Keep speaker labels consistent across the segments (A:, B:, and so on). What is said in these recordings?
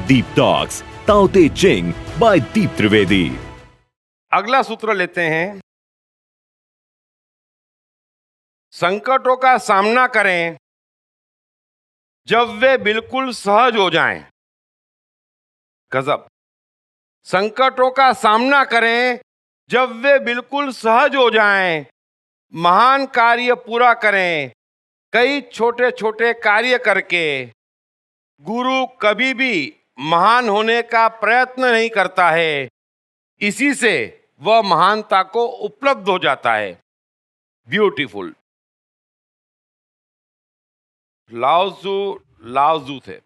A: Deep Talks Tao Te Ching by Deep Trivedi।
B: अगला सूत्र लेते हैं। संकटों का सामना करें जब वे बिल्कुल सहज हो जाएं। गजब। संकटों का सामना करें जब वे बिल्कुल सहज हो जाएं, महान कार्य पूरा करें कई छोटे छोटे कार्य करके। गुरु कभी भी महान होने का प्रयत्न नहीं करता है, इसी से वह महानता को उपलब्ध हो जाता है। ब्यूटीफुल। लाओजू थे।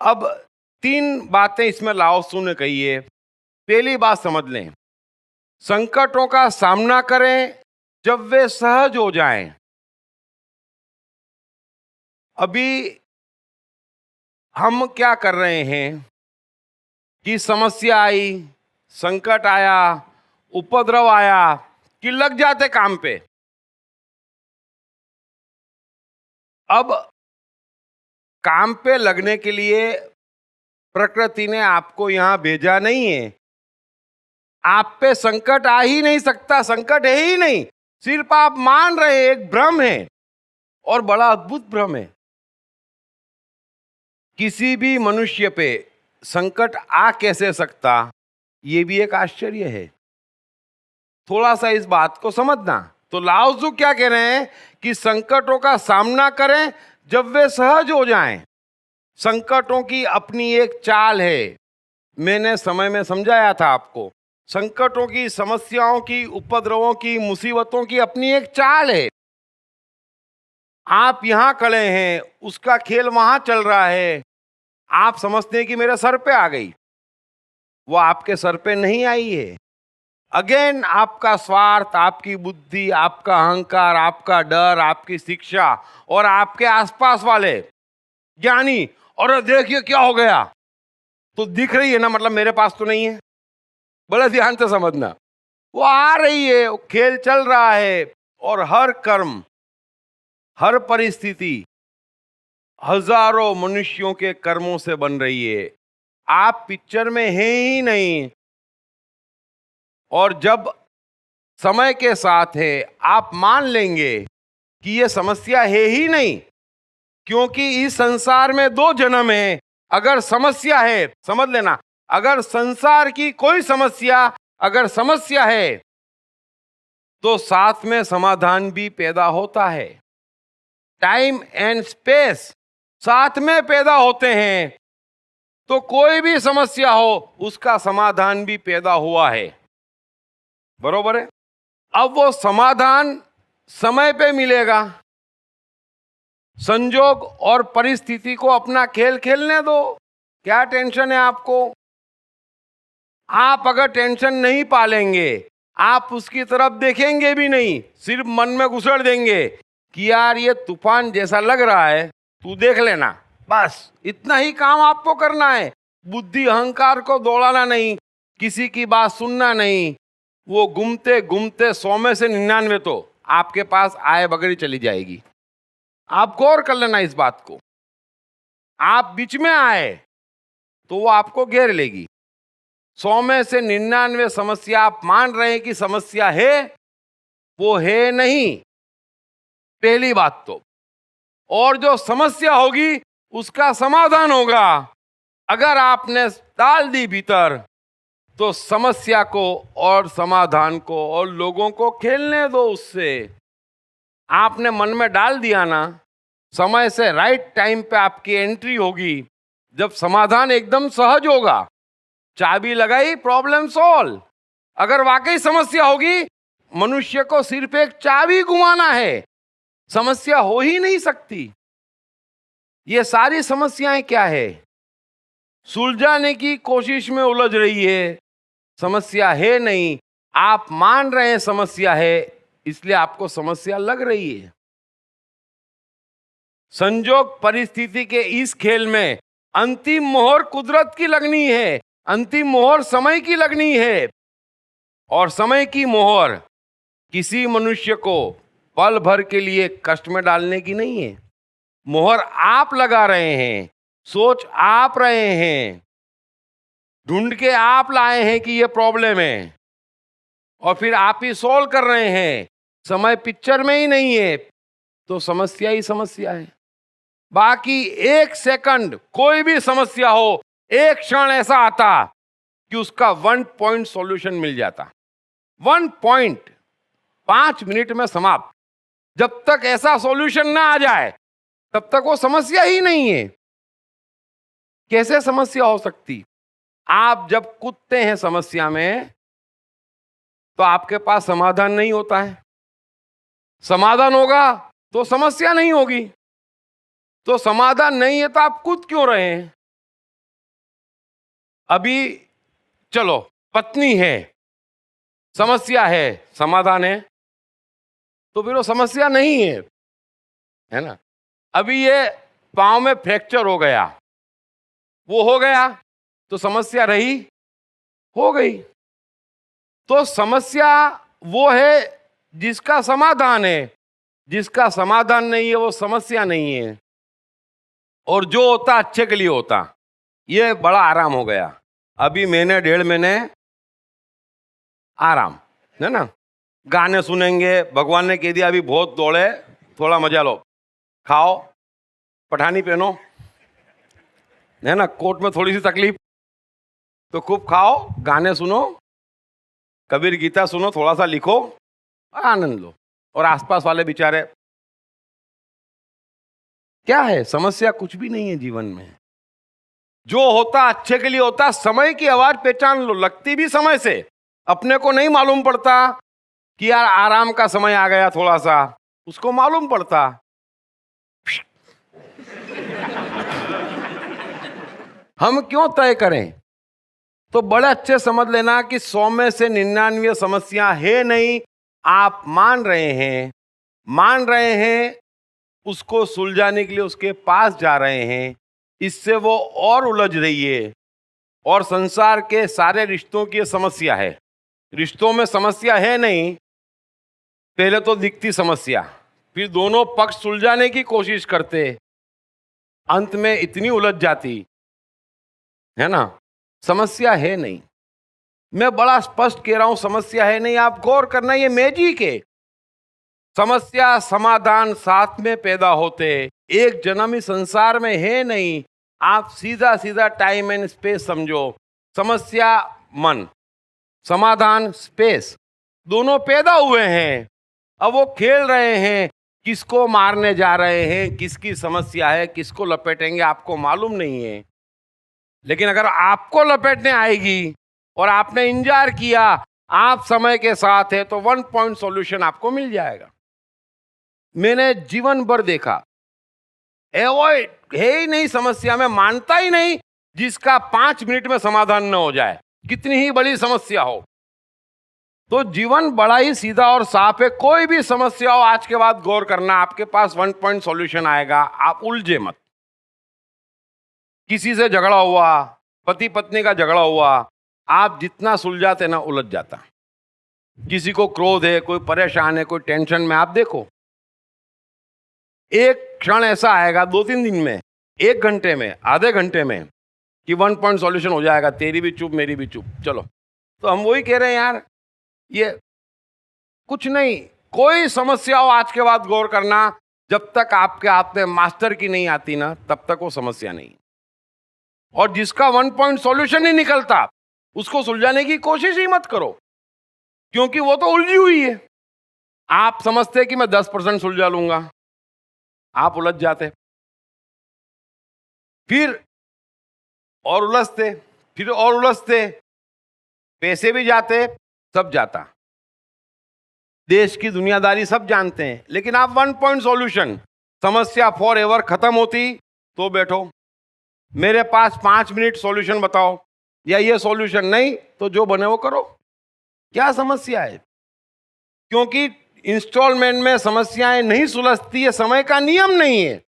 B: अब 3 बातें इसमें लाओसू ने कही है। पहली बात समझ लें, संकटों का सामना करें जब वे सहज हो जाएं। अभी हम क्या कर रहे हैं कि समस्या आई, संकट आया, उपद्रव आया कि लग जाते काम पे। अब काम पे लगने के लिए प्रकृति ने आपको यहां भेजा नहीं है। आप पे संकट आ ही नहीं सकता, संकट है ही नहीं। सिर्फ आप मान रहे, एक भ्रम है, और बड़ा अद्भुत भ्रम है। किसी भी मनुष्य पे संकट आ कैसे सकता, ये भी एक आश्चर्य है। थोड़ा सा इस बात को समझना। तो लाओजू क्या कह रहे हैं कि संकटों का सामना करें जब वे सहज हो जाएं। संकटों की अपनी एक चाल है। मैंने समय में समझाया था आपको। संकटों की, समस्याओं की, उपद्रवों की, मुसीबतों की अपनी एक चाल है। आप यहां खड़े हैं, उसका खेल वहां चल रहा है। आप समझते हैं कि मेरे सर पे आ गई, वो आपके सर पे नहीं आई है। अगेन आपका स्वार्थ, आपकी बुद्धि, आपका अहंकार, आपका डर, आपकी शिक्षा और आपके आसपास वाले ज्ञानी, और देखिए क्या हो गया, तो दिख रही है ना, मतलब मेरे पास तो नहीं है। बड़ा ध्यान से समझना। वो आ रही है, वो खेल चल रहा है, और हर कर्म, हर परिस्थिति हजारों मनुष्यों के कर्मों से बन रही है। आप पिक्चर में हैं ही नहीं। और जब समय के साथ है, आप मान लेंगे कि ये समस्या है ही नहीं, क्योंकि इस संसार में 2 जन्म है। अगर समस्या है, समझ लेना, अगर संसार की कोई समस्या, अगर समस्या है, तो साथ में समाधान भी पैदा होता है। टाइम एंड स्पेस साथ में पैदा होते हैं, तो कोई भी समस्या हो, उसका समाधान भी पैदा हुआ है। बरोबर है। अब वो समाधान समय पे मिलेगा। संजोग और परिस्थिति को अपना खेल खेलने दो। क्या टेंशन है आपको? आप अगर टेंशन नहीं पालेंगे, आप उसकी तरफ देखेंगे भी नहीं, सिर्फ मन में घुसड़ देंगे कि यार ये तूफान जैसा लग रहा है, तू देख लेना। बस इतना ही काम आपको करना है। बुद्धि अहंकार को दौड़ाना नहीं, किसी की बात सुनना नहीं। वो घूमते घूमते 100 में से 99 तो आपके पास आए बगैर ही चली जाएगी। आप गौर कर लेना इस बात को। आप बीच में आए तो वो आपको घेर लेगी। 100 में से 99 समस्या आप मान रहे हैं कि समस्या है, वो है नहीं, पहली बात तो। और जो समस्या होगी उसका समाधान होगा। अगर आपने डाल दी भीतर, तो समस्या को और समाधान को और लोगों को खेलने दो उससे। आपने मन में डाल दिया ना, समय से राइट टाइम पे आपकी एंट्री होगी, जब समाधान एकदम सहज होगा। चाबी लगाई, प्रॉब्लम सॉल्व। अगर वाकई समस्या होगी, मनुष्य को सिर्फ एक चाबी घुमाना है, समस्या हो ही नहीं सकती। ये सारी समस्याएं क्या है? सुलझाने की कोशिश में उलझ रही है। समस्या है नहीं, आप मान रहे हैं समस्या है, इसलिए आपको समस्या लग रही है। संजोग परिस्थिति के इस खेल में अंतिम मोहर कुदरत की लगनी है, अंतिम मोहर समय की लगनी है। और समय की मोहर किसी मनुष्य को पल भर के लिए कष्ट में डालने की नहीं है। मोहर आप लगा रहे हैं, सोच आप रहे हैं, ढूंढ के आप लाए हैं कि ये प्रॉब्लम है, और फिर आप ही सॉल्व कर रहे हैं। समय पिक्चर में ही नहीं है तो समस्या ही समस्या है। बाकी एक सेकंड कोई भी समस्या हो, एक क्षण ऐसा आता कि उसका 1 पॉइंट सॉल्यूशन मिल जाता। 1 पॉइंट 5 मिनट में समाप्त। जब तक ऐसा सॉल्यूशन ना आ जाए तब तक वो समस्या ही नहीं है। कैसे समस्या हो सकती? आप जब कूदते हैं समस्या में तो आपके पास समाधान नहीं होता है। समाधान होगा तो समस्या नहीं होगी। तो समाधान नहीं है तो आप कूद क्यों रहे हैं? अभी चलो, पत्नी है, समस्या है, समाधान है, तो फिर वो समस्या नहीं है ना। अभी ये पांव में फ्रैक्चर हो गया, वो हो गया तो समस्या रही, हो गई। तो समस्या वो है जिसका समाधान है, जिसका समाधान नहीं है वो समस्या नहीं है। और जो होता अच्छे के लिए होता। ये बड़ा आराम हो गया। अभी महीने 1.5 महीने आराम है ना। गाने सुनेंगे, भगवान ने कह दिया अभी बहुत दौड़े, थोड़ा मजा लो, खाओ, पठानी पहनो, है ना, कोट में थोड़ी सी तकलीफ तो खूब खाओ, गाने सुनो, कबीर गीता सुनो, थोड़ा सा लिखो, आनंद लो। और आसपास वाले बेचारे, क्या है समस्या? कुछ भी नहीं है जीवन में। जो होता अच्छे के लिए होता। समय की आवाज पहचान लो, लगती भी समय से, अपने को नहीं मालूम पड़ता कि यार आराम का समय आ गया, थोड़ा सा उसको मालूम पड़ता। हम क्यों तय करें? तो बड़े अच्छे समझ लेना कि 100 में से 99 समस्या है नहीं। आप मान रहे हैं, उसको सुलझाने के लिए उसके पास जा रहे हैं, इससे वो और उलझ रही है। और संसार के सारे रिश्तों की समस्या है। रिश्तों में समस्या है नहीं, पहले तो दिखती समस्या, फिर दोनों पक्ष सुलझाने की कोशिश करते, अंत में इतनी उलझ जाती है ना। समस्या है नहीं। मैं बड़ा स्पष्ट कह रहा हूं, समस्या है नहीं। आप गौर करना, ये मैजिक है। समस्या समाधान साथ में पैदा होते, एक जन्म इस संसार में है नहीं। आप सीधा सीधा टाइम एंड स्पेस समझो। समस्या मन, समाधान स्पेस, दोनों पैदा हुए हैं। अब वो खेल रहे हैं, किसको मारने जा रहे हैं, किसकी समस्या है, किसको लपेटेंगे, आपको मालूम नहीं है। लेकिन अगर आपको लपेटने आएगी और आपने इंतजार किया, आप समय के साथ है, तो 1 पॉइंट सॉल्यूशन आपको मिल जाएगा। मैंने जीवन भर देखा, एवॉइड है ही नहीं समस्या में, मानता ही नहीं जिसका 5 मिनट में समाधान न हो जाए, कितनी ही बड़ी समस्या हो। तो जीवन बड़ा ही सीधा और साफ है। कोई भी समस्या हो, आज के बाद गौर करना, आपके पास 1 पॉइंट सॉल्यूशन आएगा। आप उलझे मत। किसी से झगड़ा हुआ, पति पत्नी का झगड़ा हुआ, आप जितना सुलझाते ना उलझ जाता। किसी को क्रोध है, कोई परेशान है, कोई टेंशन में, आप देखो एक क्षण ऐसा आएगा 2-3 दिन में, 1 घंटे में, आधे घंटे में, कि 1 पॉइंट सॉल्यूशन हो जाएगा। तेरी भी चुप, मेरी भी चुप, चलो। तो हम वही कह रहे हैं यार, ये कुछ नहीं। कोई समस्या हो, आज के बाद गौर करना, जब तक आपके हाथ में मास्टर की नहीं आती ना, तब तक वो समस्या नहीं। और जिसका 1 पॉइंट सॉल्यूशन नहीं निकलता, उसको सुलझाने की कोशिश ही मत करो, क्योंकि वो तो उलझी हुई है। आप समझते कि मैं 10% सुलझा लूंगा, आप उलझ जाते, फिर और उलझते, फिर और उलझते, पैसे भी जाते, सब जाता। देश की दुनियादारी सब जानते हैं। लेकिन आप 1 पॉइंट सॉल्यूशन, समस्या फॉर एवर खत्म होती तो बैठो, मेरे पास 5 मिनट सॉल्यूशन बताओ, या ये सॉल्यूशन नहीं तो जो बने वो करो। क्या समस्या है? क्योंकि इंस्टॉलमेंट में समस्याएं नहीं सुलझती है, समय का नियम नहीं है।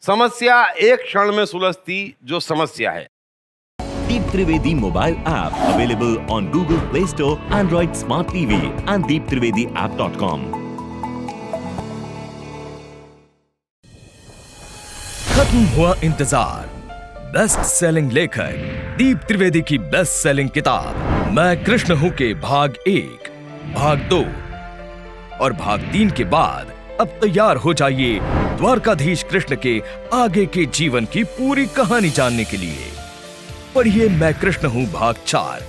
B: समस्या एक क्षण में सुलझती जो समस्या है।
A: Deep Trivedi mobile app available on Google Play Store, Android Smart TV and deeptrivediapp.com.
C: खत्म हुआ इंतजार। बेस्ट सेलिंग लेखक दीप त्रिवेदी की बेस्ट सेलिंग किताब मैं कृष्ण हूं के भाग 1, भाग 2 और भाग 3 के बाद अब तैयार हो जाइए द्वारकाधीश कृष्ण के आगे के जीवन की पूरी कहानी जानने के लिए। पढ़िए मैं कृष्ण हूं भाग 4,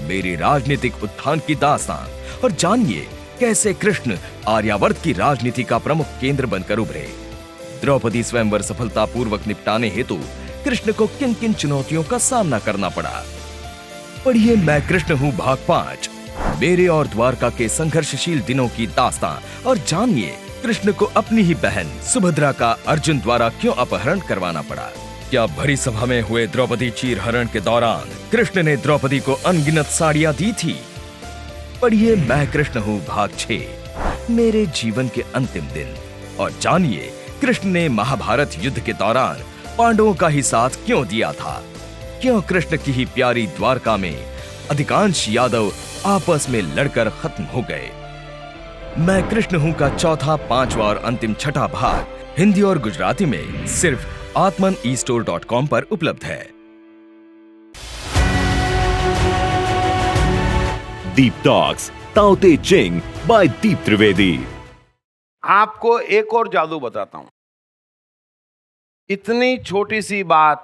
C: मेरे राजनीतिक उत्थान की दास्तान और जानिए कैसे कृष्ण आर्यावर्त की राजनीति का प्रमुख केंद्र बनकर उभरे। द्रौपदी स्वयंवर सफलतापूर्वक निपटाने हेतु कृष्ण को किन किन चुनौतियों का सामना करना पड़ा। पढ़िए मैं कृष्ण हूं भाग 5, मेरे और द्वारका के संघर्षशील दिनों की दास्तान और जानिए कृष्ण को अपनी ही बहन सुभद्रा का अर्जुन द्वारा क्यों अपहरण करवाना पड़ा। क्या भरी सभा में हुए द्रौपदी चीरहरण के दौरान कृष्ण ने द्रौपदी को अनगिनत साड़ियां दी थी। पढ़िए मैं कृष्ण हूं भाग 6, मेरे जीवन के अंतिम दिन और जानिए कृष्ण ने महाभारत युद्ध के दौरान पांडवों का ही साथ क्यों दिया था। क्यों कृष्ण की ही प्यारी द्वारका में अधिकांश यादव आपस में लड़कर खत्म हो गए। मैं कृष्ण हूं का चौथा, 5वां और अंतिम 6ठा भाग हिंदी और गुजराती में सिर्फ atmanestore.com पर उपलब्ध है।
A: Deep Talks Tao Te Ching by Deep Trivedi।
B: आपको एक और जादू बताता हूं। इतनी छोटी सी बात,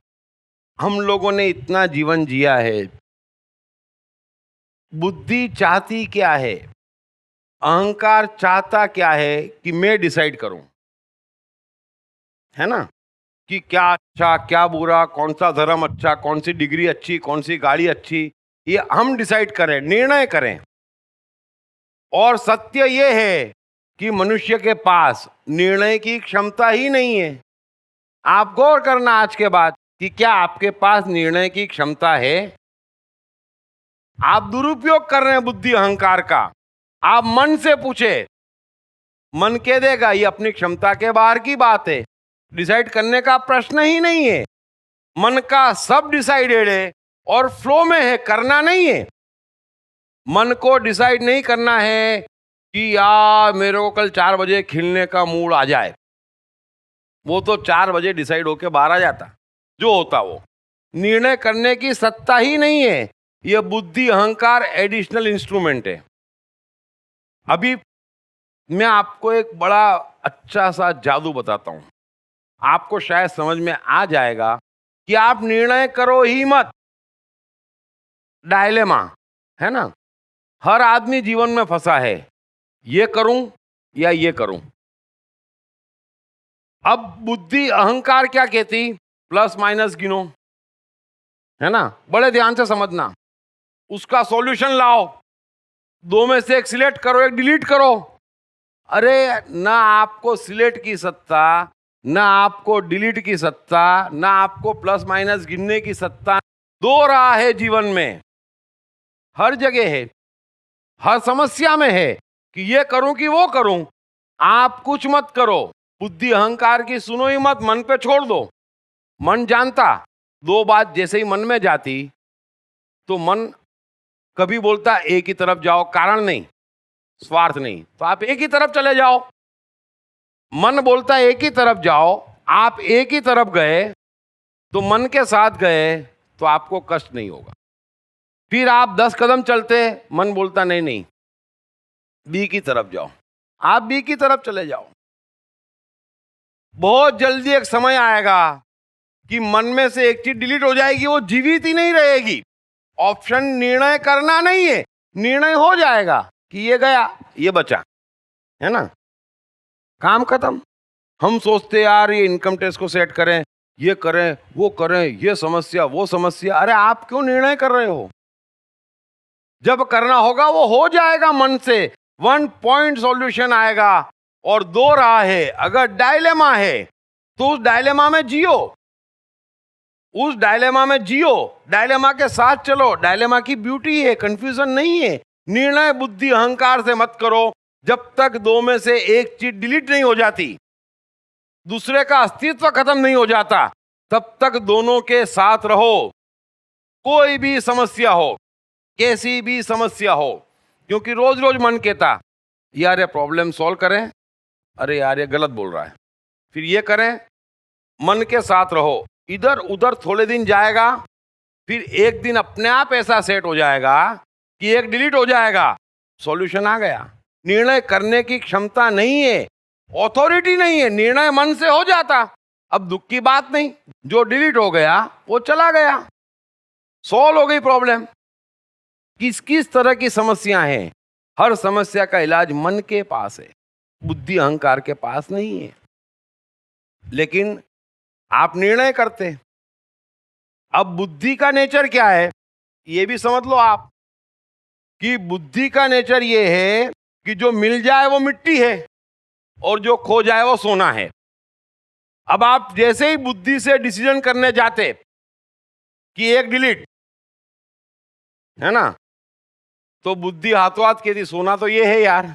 B: हम लोगों ने इतना जीवन जिया है। बुद्धि चाहती क्या है, अहंकार चाहता क्या है कि मैं डिसाइड करूं, है ना, कि क्या अच्छा क्या बुरा, कौन सा धर्म अच्छा, कौन सी डिग्री अच्छी, कौन सी गाड़ी अच्छी, ये हम डिसाइड करें, निर्णय करें। और सत्य ये है कि मनुष्य के पास निर्णय की क्षमता ही नहीं है। आप गौर करना आज के बाद कि क्या आपके पास निर्णय की क्षमता है। आप दुरुपयोग कर रहे हैं बुद्धि अहंकार का। आप मन से पूछे, मन कह देगा ये अपनी क्षमता के बाहर की बात है, डिसाइड करने का प्रश्न ही नहीं है। मन का सब डिसाइडेड है और फ्लो में है, करना नहीं है। मन को डिसाइड नहीं करना है कि यार मेरे को कल 4 बजे खेलने का मूड आ जाए। वो तो 4 बजे डिसाइड होके बाहर आ जाता, जो होता वो। निर्णय करने की सत्ता ही नहीं है। ये बुद्धि अहंकार एडिशनल इंस्ट्रूमेंट है। अभी मैं आपको एक बड़ा अच्छा सा जादू बताता हूं। आपको शायद समझ में आ जाएगा कि आप निर्णय करो ही मत। डायलेमा है ना, हर आदमी जीवन में फंसा है, ये करूं या ये करूं। अब बुद्धि अहंकार क्या कहती, प्लस माइनस गिनो, है ना, बड़े ध्यान से समझना, उसका सॉल्यूशन लाओ, 2 में से एक सिलेक्ट करो, एक डिलीट करो। अरे ना आपको सिलेक्ट की सत्ता, ना आपको डिलीट की सत्ता, ना आपको प्लस माइनस गिनने की सत्ता। 2 राह है जीवन में, हर जगह है, हर समस्या में है कि ये करूं कि वो करूं। आप कुछ मत करो, बुद्धि अहंकार की सुनो ही मत, मन पे छोड़ दो। मन जानता, 2 बात जैसे ही मन में जाती तो मन कभी बोलता एक ही तरफ जाओ, कारण नहीं, स्वार्थ नहीं, तो आप एक ही तरफ चले जाओ। मन बोलता एक ही तरफ जाओ, आप एक ही तरफ गए तो मन के साथ गए तो आपको कष्ट नहीं होगा। फिर आप 10 कदम चलते, मन बोलता नहीं नहीं बी की तरफ जाओ, आप बी की तरफ चले जाओ। बहुत जल्दी एक समय आएगा कि मन में से एक चीज डिलीट हो जाएगी, वो जीवित ही नहीं रहेगी। ऑप्शन निर्णय करना नहीं है, निर्णय हो जाएगा कि ये गया ये बचा, है ना, काम खत्म। हम सोचते यार ये इनकम टैक्स को सेट करें, ये करें वो करें, ये समस्या वो समस्या। अरे आप क्यों निर्णय कर रहे हो? जब करना होगा वो हो जाएगा मन से, 1 पॉइंट सॉल्यूशन आएगा। और 2 राह है, अगर डायलेमा है तो उस डायलेमा में जियो, उस डायलेमा में जियो, डायलेमा के साथ चलो। डायलेमा की ब्यूटी है, कंफ्यूजन नहीं है। निर्णय बुद्धि अहंकार से मत करो जब तक 2 में से एक चीज डिलीट नहीं हो जाती, दूसरे का अस्तित्व खत्म नहीं हो जाता, तब तक दोनों के साथ रहो। कोई भी समस्या हो, कैसी भी समस्या हो, क्योंकि रोज रोज मन कहता यार ये प्रॉब्लम सॉल्व करें, अरे यार ये गलत बोल रहा है, फिर ये करें, मन के साथ रहो, इधर उधर थोड़े दिन जाएगा, फिर एक दिन अपने आप ऐसा सेट हो जाएगा कि एक डिलीट हो जाएगा, सॉल्यूशन आ गया। निर्णय करने की क्षमता नहीं है, ऑथोरिटी नहीं है, निर्णय मन से हो जाता। अब दुख की बात नहीं, जो डिलीट हो गया वो चला गया, सॉल्व हो गई प्रॉब्लम। किस किस तरह की समस्या है? हर समस्या का इलाज मन के पास है, बुद्धि अहंकार के पास नहीं है। लेकिन आप निर्णय करते। अब बुद्धि का नेचर क्या है ये भी समझ लो आप, कि बुद्धि का नेचर ये है कि जो मिल जाए वो मिट्टी है और जो खो जाए वो सोना है। अब आप जैसे ही बुद्धि से डिसीजन करने जाते कि एक डिलीट है ना, तो बुद्धि हाथों हाथ कहती सोना तो ये है यार।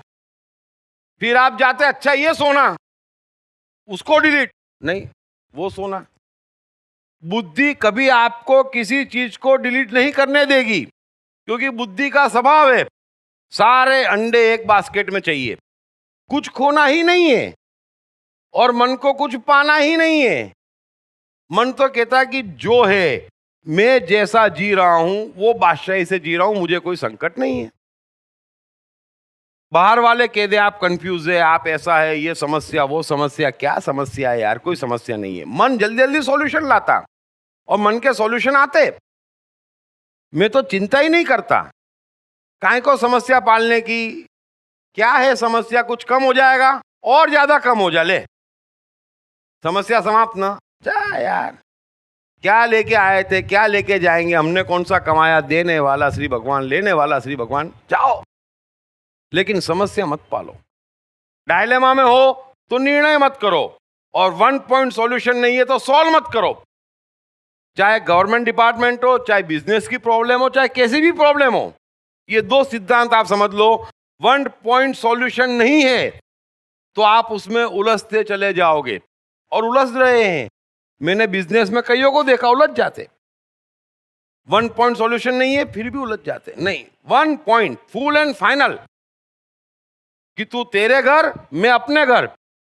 B: फिर आप जाते अच्छा ये सोना, उसको डिलीट नहीं, वो सोना। बुद्धि कभी आपको किसी चीज को डिलीट नहीं करने देगी, क्योंकि बुद्धि का स्वभाव है सारे अंडे एक बास्केट में चाहिए, कुछ खोना ही नहीं है और मन को कुछ पाना ही नहीं है। मन तो कहता है कि जो है, मैं जैसा जी रहा हूं वो बादशाही से जी रहा हूं, मुझे कोई संकट नहीं है। बाहर वाले कह दे आप कंफ्यूज है, आप ऐसा है, ये समस्या वो समस्या, क्या समस्या है यार, कोई समस्या नहीं है। मन जल्दी जल्दी सॉल्यूशन लाता और मन के सॉल्यूशन आते, मैं तो चिंता ही नहीं करता। काहे को समस्या पालने की, क्या है समस्या, कुछ कम हो जाएगा और ज्यादा कम हो जाए, ले समस्या समाप्त ना। जा यार, क्या लेके आए थे, क्या लेके जाएंगे, हमने कौन सा कमाया, देने वाला श्री भगवान, लेने वाला श्री भगवान, जाओ। लेकिन समस्या मत पालो। डायलेमा में हो तो निर्णय मत करो, और वन पॉइंट सॉल्यूशन नहीं है तो सॉल्व मत करो। चाहे गवर्नमेंट डिपार्टमेंट हो, चाहे बिजनेस की प्रॉब्लम हो, चाहे कैसी भी प्रॉब्लम हो, ये दो सिद्धांत आप समझ लो। वन पॉइंट सॉल्यूशन नहीं है तो आप उसमें उलझते चले जाओगे और उलझ रहे हैं। मैंने बिजनेस में कईयों को देखा उलझ जाते। वन पॉइंट सॉल्यूशन नहीं है फिर भी उलझ जाते। नहीं, one point full and final, कि तू तेरे घर मैं अपने घर,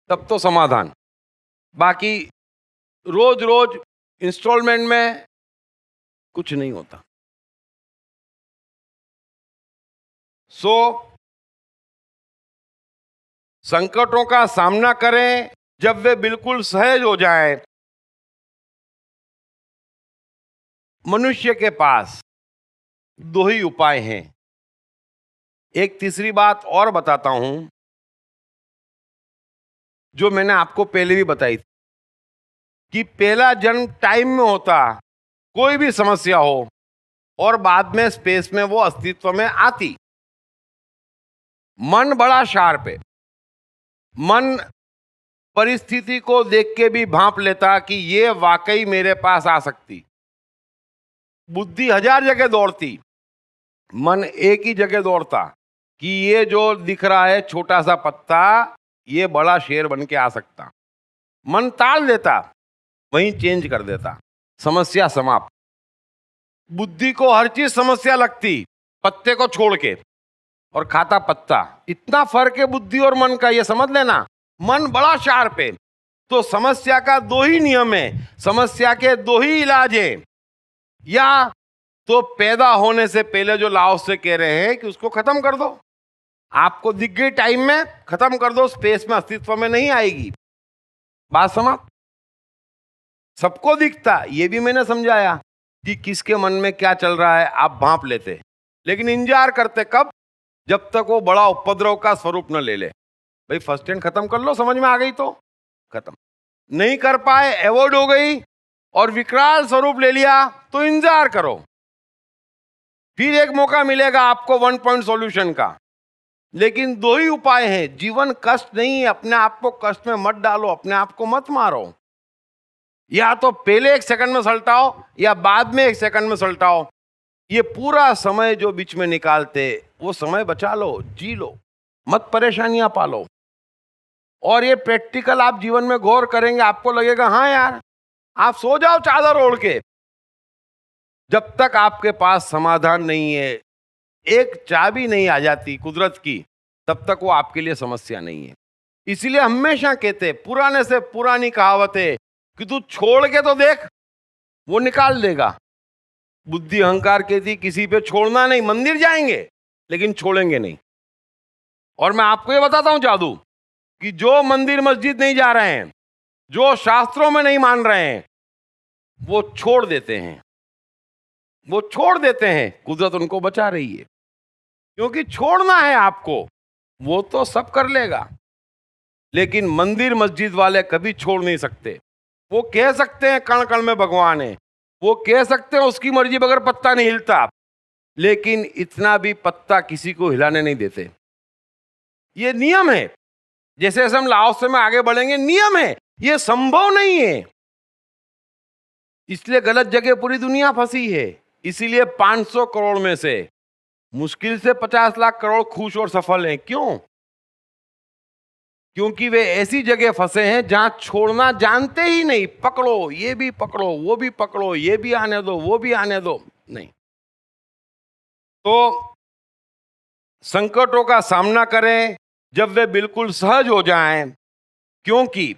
B: तब तो समाधान। बाकी रोज रोज इंस्टॉलमेंट में कुछ नहीं होता। सो संकटों का सामना करें जब वे बिल्कुल सहज हो जाएं। मनुष्य के पास दो ही उपाय हैं। एक तीसरी बात और बताता हूं जो मैंने आपको पहले भी बताई थी, कि पहला जन्म टाइम में होता, कोई भी समस्या हो, और बाद में स्पेस में वो अस्तित्व में आती। मन बड़ा शार्प है, मन परिस्थिति को देख के भी भांप लेता कि ये वाकई मेरे पास आ सकती। बुद्धि 1000 जगह दौड़ती, मन एक ही जगह दौड़ता कि ये जो दिख रहा है छोटा सा पत्ता, ये बड़ा शेर बन के आ सकता। मन टाल देता, वहीं चेंज कर देता, समस्या समाप्त। बुद्धि को हर चीज समस्या लगती, पत्ते को छोड़ के, और खाता पत्ता। इतना फर्क है बुद्धि और मन का, ये समझ लेना। मन बड़ा शार्प है, तो समस्या का दो ही नियम है, समस्या के दो ही इलाज है। या तो पैदा होने से पहले जो लाओ से कह रहे हैं कि उसको खत्म कर दो, आपको दिख गई टाइम में, खत्म कर दो, स्पेस में अस्तित्व में नहीं आएगी, बात समाप्त। सबको दिखता, ये भी मैंने समझाया कि किसके मन में क्या चल रहा है आप भांप लेते, लेकिन इंतजार करते कब, जब तक वो बड़ा उपद्रव का स्वरूप न ले ले। भाई फर्स्ट हैंड खत्म कर लो, समझ में आ गई तो खत्म, नहीं कर पाए, अवॉइड हो गई और विकराल स्वरूप ले लिया, तो इंतजार करो, फिर एक मौका मिलेगा आपको वन पॉइंट सॉल्यूशन का। लेकिन दो ही उपाय हैं, जीवन कष्ट नहीं है, अपने आप को कष्ट में मत डालो, अपने आप को मत मारो। या तो पहले 1 सेकंड में सलटाओ या बाद में 1 सेकंड में सलटाओ। ये पूरा समय जो बीच में निकालते, वो समय बचा लो, जी लो, मत परेशानियां पालो। और ये प्रैक्टिकल आप जीवन में गौर करेंगे, आपको लगेगा हाँ यार, आप सो जाओ चादर ओढ़ के। जब तक आपके पास समाधान नहीं है, एक चाबी नहीं आ जाती कुदरत की, तब तक वो आपके लिए समस्या नहीं है। इसीलिए हमेशा कहते, पुराने से पुरानी कहावत है कि तू छोड़ के तो देख, वो निकाल देगा। बुद्धि अहंकार कहती किसी पे छोड़ना नहीं, मंदिर जाएंगे लेकिन छोड़ेंगे नहीं। और मैं आपको ये बताता हूं जादू, कि जो मंदिर मस्जिद नहीं जा रहे हैं, जो शास्त्रों में नहीं मान रहे हैं, वो छोड़ देते हैं, वो छोड़ देते हैं। कुदरत उनको बचा रही है, क्योंकि छोड़ना है आपको, वो तो सब कर लेगा। लेकिन मंदिर मस्जिद वाले कभी छोड़ नहीं सकते। वो कह सकते हैं कण कण में भगवान है, वो कह सकते हैं उसकी मर्जी बगैर पत्ता नहीं हिलता, लेकिन इतना भी पत्ता किसी को हिलाने नहीं देते। ये नियम है। जैसे जैसे हम लाओसे में आगे बढ़ेंगे, नियम है, ये संभव नहीं है। इसलिए गलत जगह पूरी दुनिया फंसी है। इसीलिए 500 करोड़ में से मुश्किल से 50 लाख करोड़ खुश और सफल हैं। क्यों? क्योंकि वे ऐसी जगह फंसे हैं जहां छोड़ना जानते ही नहीं। पकड़ो, ये भी पकड़ो, वो भी पकड़ो, ये भी आने दो, वो भी आने दो, नहीं। तो संकटों का सामना करें जब वे बिल्कुल सहज हो जाएं, क्योंकि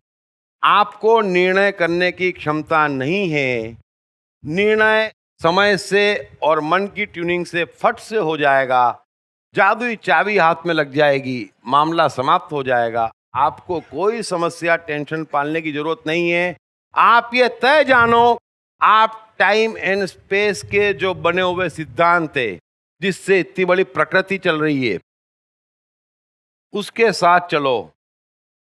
B: आपको निर्णय करने की क्षमता नहीं है। निर्णय समय से और मन की ट्यूनिंग से फट से हो जाएगा। जादुई चाबी हाथ में लग जाएगी, मामला समाप्त हो जाएगा। आपको कोई समस्या, टेंशन पालने की जरूरत नहीं है। आप ये तय जानो, आप टाइम एंड स्पेस के जो बने हुए सिद्धांत है, जिससे इतनी बड़ी प्रकृति चल रही है, उसके साथ चलो।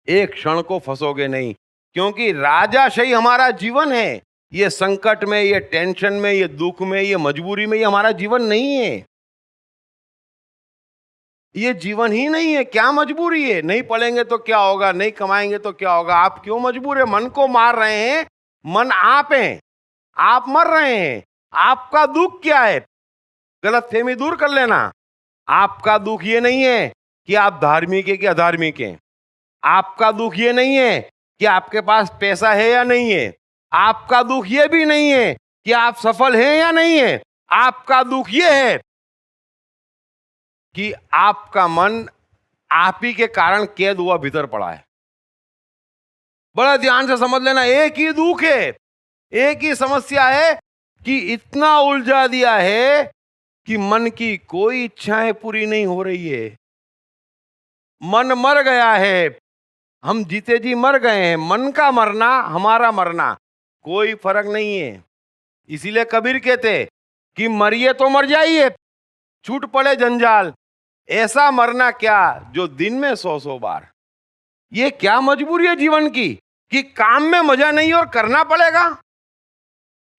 B: एक क्षण को फंसोगे नहीं, क्योंकि राजाशाही हमारा जीवन है। ये संकट में, ये टेंशन में, ये दुख में, ये मजबूरी में, ये हमारा जीवन नहीं है। ये जीवन ही नहीं है। क्या मजबूरी है? नहीं पढ़ेंगे तो क्या होगा, नहीं कमाएंगे तो क्या होगा? आप क्यों मजबूर है? मन को मार रहे हैं। मन आप हैं, आप मर रहे हैं। आपका दुख क्या है? गलतफहमी दूर कर लेना। आपका दुख ये नहीं है कि आप धार्मिक है कि अधार्मिक हैं। आपका दुख ये नहीं है कि आपके पास पैसा है या नहीं है। आपका दुख ये भी नहीं है कि आप सफल हैं या नहीं है। आपका दुख ये है कि आपका मन आप ही के कारण कैद हुआ भीतर पड़ा है। बड़ा ध्यान से समझ लेना, एक ही दुख है, एक ही समस्या है कि इतना उलझा दिया है कि मन की कोई इच्छाएं पूरी नहीं हो रही है। मन मर गया है। हम जीते जी मर गए हैं। मन का मरना, हमारा मरना कोई फर्क नहीं है। इसीलिए कबीर कहते कि मरिए तो मर जाइए, छूट पड़े जंजाल। ऐसा मरना क्या जो दिन में 100 बार। ये क्या मजबूरी है जीवन की कि काम में मजा नहीं और करना पड़ेगा?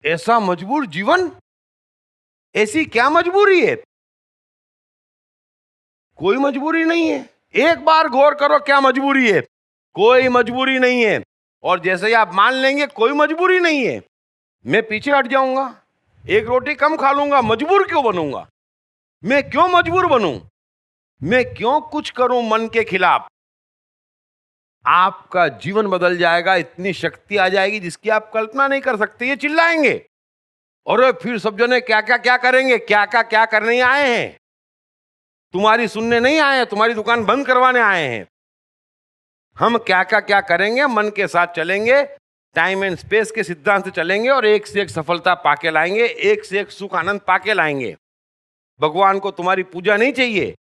B: ऐसा मजबूर जीवन, ऐसी क्या मजबूरी है? कोई मजबूरी नहीं है। एक बार गौर करो, क्या मजबूरी है? कोई मजबूरी नहीं है। और जैसे ही आप मान लेंगे कोई मजबूरी नहीं है, मैं पीछे हट जाऊंगा, एक रोटी कम खा लूंगा, मजबूर क्यों बनूंगा? मैं क्यों मजबूर बनूं? मैं क्यों कुछ करूं मन के खिलाफ? आपका जीवन बदल जाएगा। इतनी शक्ति आ जाएगी जिसकी आप कल्पना नहीं कर सकते। ये चिल्लाएंगे और फिर सब जने क्या क्या क्या करेंगे, क्या करने आए हैं। तुम्हारी सुनने नहीं आए हैं, तुम्हारी दुकान बंद करवाने आए हैं। हम क्या करेंगे, मन के साथ चलेंगे, टाइम एंड स्पेस के सिद्धांत से चलेंगे और एक से एक सफलता पाके लाएंगे, एक से एक सुख आनंद पाके लाएंगे। भगवान को तुम्हारी पूजा नहीं चाहिए,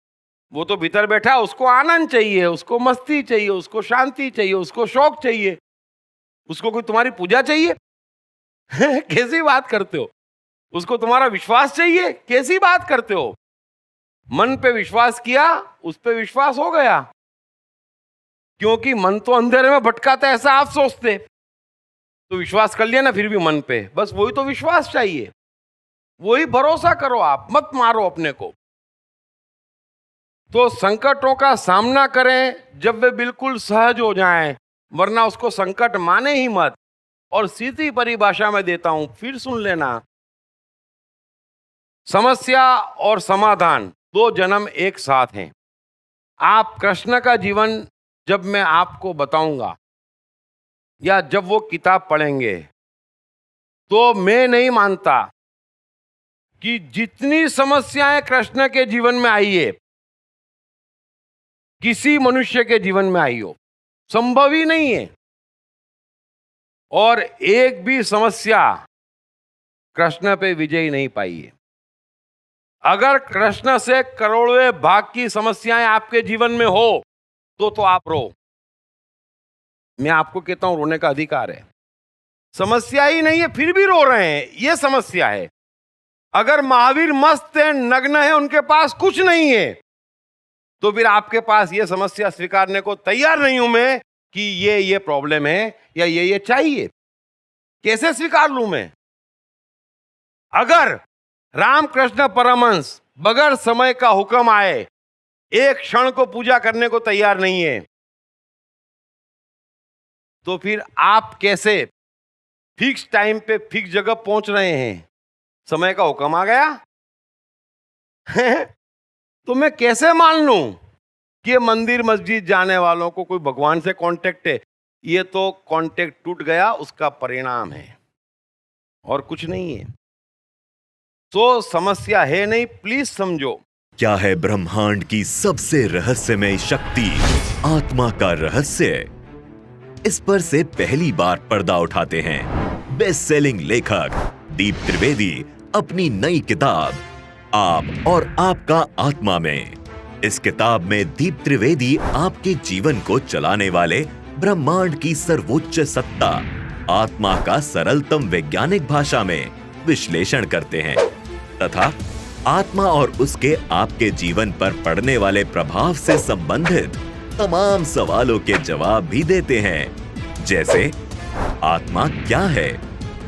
B: वो तो भीतर बैठा है। उसको आनंद चाहिए, उसको मस्ती चाहिए, उसको शांति चाहिए, उसको शौक चाहिए। उसको कोई तुम्हारी पूजा चाहिए? कैसी बात करते हो? उसको तुम्हारा विश्वास चाहिए? कैसी बात करते हो? मन पे विश्वास किया, उस पे विश्वास हो गया। क्योंकि मन तो अंधेरे में भटकाता है, ऐसा आप सोचते, तो विश्वास कर लिया ना फिर भी मन पे। बस वही तो विश्वास चाहिए, वही भरोसा करो। आप मत मारो अपने को। तो संकटों का सामना करें जब वे बिल्कुल सहज हो जाएं, वरना उसको संकट माने ही मत। और सीधी परिभाषा में देता हूं, फिर सुन लेना। समस्या और समाधान 2 जन्म एक साथ हैं। आप कृष्ण का जीवन जब मैं आपको बताऊंगा या जब वो किताब पढ़ेंगे, तो मैं नहीं मानता कि जितनी समस्याएं कृष्ण के जीवन में आई है, किसी मनुष्य के जीवन में आई हो। संभव ही नहीं है। और एक भी समस्या कृष्ण पे विजय नहीं पाई है। अगर कृष्ण से करोड़वें भाग की समस्याएं आपके जीवन में हो तो आप रो। मैं आपको कहता हूं रोने का अधिकार है। समस्या ही नहीं है फिर भी रो रहे हैं, यह समस्या है। अगर महावीर मस्त है, नग्न है, उनके पास कुछ नहीं है, तो फिर आपके पास यह समस्या स्वीकारने को तैयार नहीं हूं मैं कि ये प्रॉब्लम है या ये चाहिए। कैसे स्वीकार लूं मैं? अगर रामकृष्ण परमहंस बगैर समय का हुक्म आए एक क्षण को पूजा करने को तैयार नहीं है, तो फिर आप कैसे फिक्स टाइम पे फिक्स जगह पहुंच रहे हैं? समय का हुक्म आ गया तो मैं कैसे मान लूं कि ये मंदिर मस्जिद जाने वालों को कोई भगवान से कांटेक्ट है? ये तो कांटेक्ट टूट गया, उसका परिणाम है और कुछ नहीं है। तो समस्या है नहीं, प्लीज समझो।
A: क्या है ब्रह्मांड की सबसे रहस्यमय शक्ति, आत्मा का रहस्य? इस पर से पहली बार पर्दा उठाते हैं बेस्ट सेलिंग लेखक दीप त्रिवेदी अपनी नई किताब आप और आपका आत्मा में। इस किताब में दीप त्रिवेदी आपके जीवन को चलाने वाले ब्रह्मांड की सर्वोच्च सत्ता आत्मा का सरलतम वैज्ञानिक भाषा में विश्लेषण करते हैं तथा आत्मा और उसके आपके जीवन पर पड़ने वाले प्रभाव से संबंधित तमाम सवालों के जवाब भी देते हैं। जैसे आत्मा क्या है?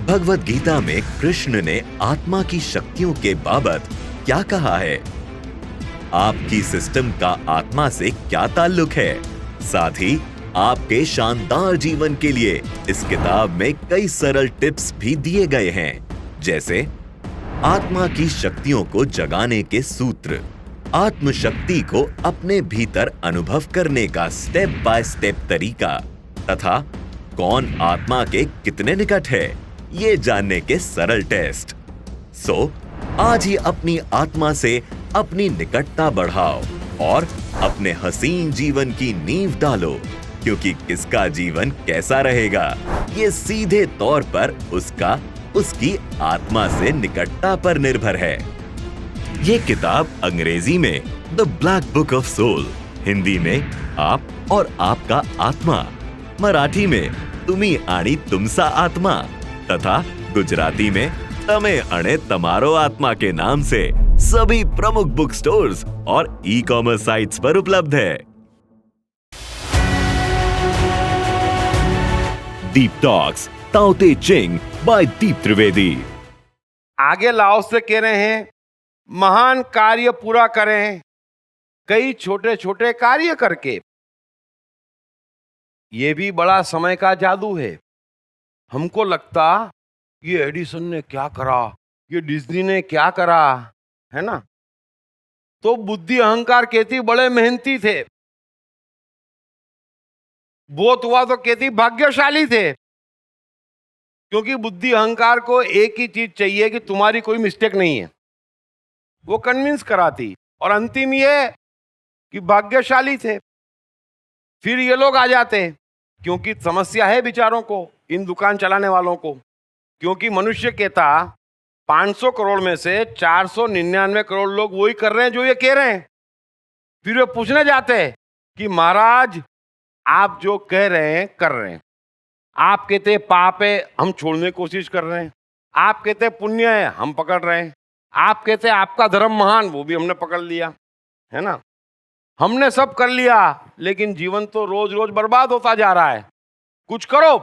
A: भगवत गीता में कृष्ण ने आत्मा की शक्तियों के बाबत क्या कहा है? आपकी सिस्टम का आत्मा से क्या ताल्लुक है? साथ ही आपके शानदार जीवन के लिए इस किताब में कई सरल टिप्स भी दिए गए हैं, जैसे आत्मा की शक्तियों को जगाने के सूत्र, आत्मशक्ति को अपने भीतर अनुभव करने का स्टेप बाय स्टेप तरीका तथा कौन आत्मा के कितने निकट है ये जानने के सरल टेस्ट। सो आज ही अपनी आत्मा से अपनी निकटता बढ़ाओ और अपने हसीन जीवन की नींव डालो, क्योंकि किसका जीवन कैसा रहेगा ये सीधे तौर पर उसकी आत्मा से निकटता पर निर्भर है। ये किताब अंग्रेजी में the Black Book of Soul, Hindi में आप और आपका आत्मा, मराठी में तुम्ही आणि तुमसा आत्मा तथा गुजराती में तमे अणे तमारो आत्मा के नाम से सभी प्रमुख बुक स्टोर्स और ई कॉमर्स साइट्स पर उपलब्ध है। दीप टॉक्स ताओते चिंग बाय दीप त्रिवेदी।
B: आगे लाओ से कह रहे हैं महान कार्य पूरा करें कई छोटे छोटे कार्य करके। ये भी बड़ा समय का जादू है। हमको लगता ये एडिसन ने क्या करा, ये डिज्नी ने क्या करा, है ना? तो बुद्धि अहंकार कहती बड़े मेहनती थे, बहुत हुआ तो कहती भाग्यशाली थे, क्योंकि बुद्धि अहंकार को एक ही चीज चाहिए कि तुम्हारी कोई मिस्टेक नहीं है, वो कन्विंस कराती। और अंतिम ये कि भाग्यशाली थे। फिर ये लोग आ जाते, क्योंकि समस्या है बेचारों को, इन दुकान चलाने वालों को, क्योंकि मनुष्य कहता 500 करोड़ में से 499 करोड़ लोग वही कर रहे हैं जो ये कह रहे हैं। फिर वे पूछने जाते हैं कि महाराज आप जो कह रहे हैं कर रहे हैं, आप कहते हैं पाप है हम छोड़ने की कोशिश कर रहे हैं, आप कहते हैं पुण्य है हम पकड़ रहे हैं, आप कहते हैं आपका धर्म महान वो भी हमने पकड़ लिया, है ना? हमने सब कर लिया, लेकिन जीवन तो रोज रोज बर्बाद होता जा रहा है, कुछ करो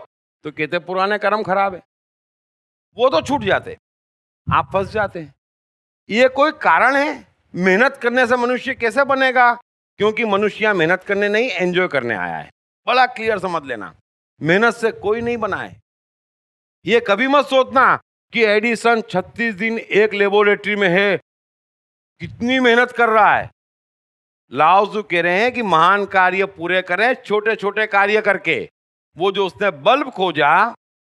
B: तो कहते पुराने कर्म खराब है। वो तो छूट जाते, आप फंस जाते हैं। ये कोई कारण है? मेहनत करने से मनुष्य कैसे बनेगा? क्योंकि मनुष्य मेहनत करने नहीं एंजॉय करने आया है। बड़ा क्लियर समझ लेना, मेहनत से कोई नहीं बना है। ये कभी मत सोचना कि एडिसन 36 दिन एक लेबोरेटरी में है, कितनी मेहनत कर रहा है। लाओजू कह रहे हैं कि महान कार्य पूरे करें छोटे छोटे कार्य करके। वो जो उसने बल्ब खोजा,